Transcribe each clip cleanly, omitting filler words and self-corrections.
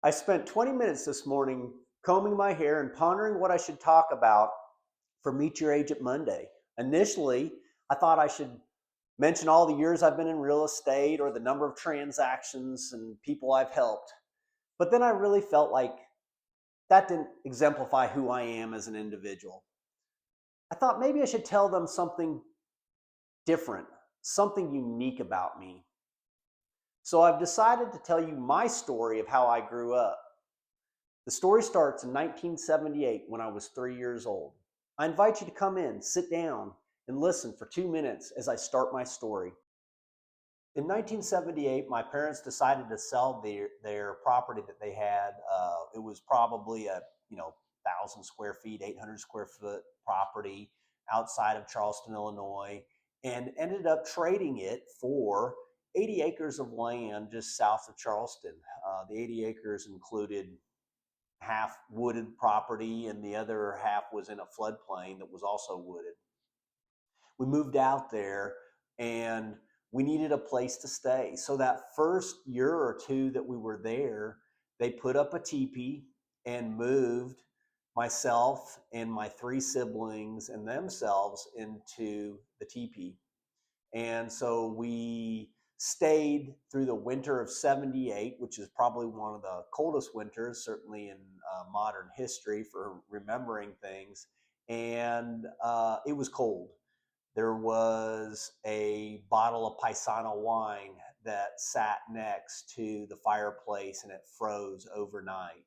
I spent 20 minutes this morning combing my hair and pondering what I should talk about for Meet Your Age at Monday. Initially, I thought I should mention all the years I've been in real estate or the number of transactions and people I've helped. But then I really felt like that didn't exemplify who I am as an individual. I thought maybe I should tell them something different, something unique about me. So I've decided to tell you my story of how I grew up. The story starts in 1978 when I was 3 years old. I invite you to come in, sit down, and listen for 2 minutes as I start my story. In 1978, my parents decided to sell their property that they had. It was probably a 1,000 square feet, 800 square foot property outside of Charleston, Illinois, and ended up trading it for 80 acres of land just south of Charleston. The 80 acres included half wooded property, and the other half was in a floodplain that was also wooded. We moved out there and we needed a place to stay. So that first year or two that we were there, they put up a teepee and moved myself and my three siblings and themselves into the teepee. And so we stayed through the winter of 78, which is probably one of the coldest winters, certainly in modern history for remembering things. And it was cold. There was a bottle of Paisano wine that sat next to the fireplace and it froze overnight.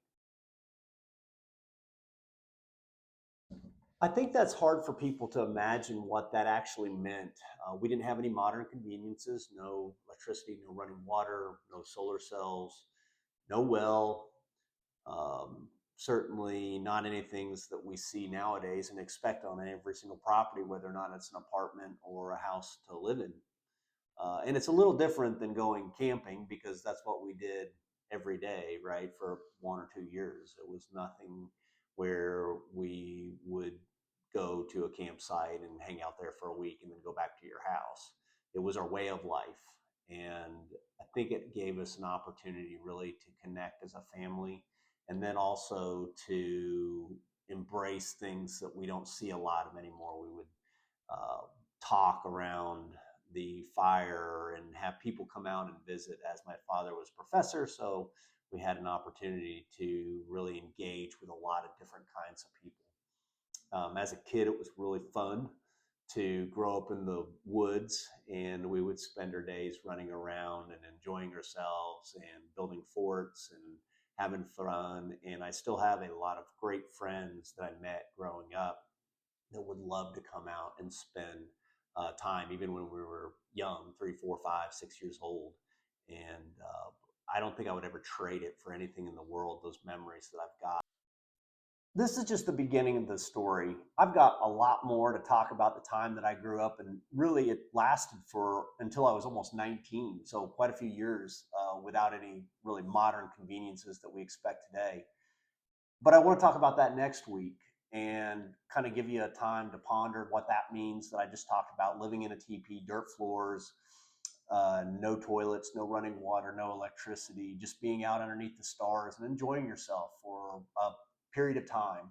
I think that's hard for people to imagine what that actually meant. We didn't have any modern conveniences, no electricity, no running water, no solar cells, no well, certainly not anything that we see nowadays and expect on every single property, whether or not it's an apartment or a house to live in. And it's a little different than going camping because that's what we did every day, right? For 1 or 2 years. It was nothing where we would go to a campsite and hang out there for a week and then go back to your house. It was our way of life. And I think it gave us an opportunity really to connect as a family and then also to embrace things that we don't see a lot of anymore. We would uh, talk around the fire and have people come out and visit, as my father was a professor. So we had an opportunity to really engage with a lot of different kinds of people. As a kid, it was really fun to grow up in the woods, and we would spend our days running around and enjoying ourselves and building forts and having fun. And I still have a lot of great friends that I met growing up that would love to come out and spend time, even when we were young, 3, 4, 5, 6 years old. And I don't think I would ever trade it for anything in the world, those memories that I've got. This is just the beginning of the story. I've got a lot more to talk about the time that I grew up, and really it lasted for until I was almost 19, so quite a few years without any really modern conveniences that we expect today. But I want to talk about that next week and kind of give you a time to ponder what that means that I just talked about living in a teepee, dirt floors, no toilets, no running water, no electricity, just being out underneath the stars and enjoying yourself for a period of time.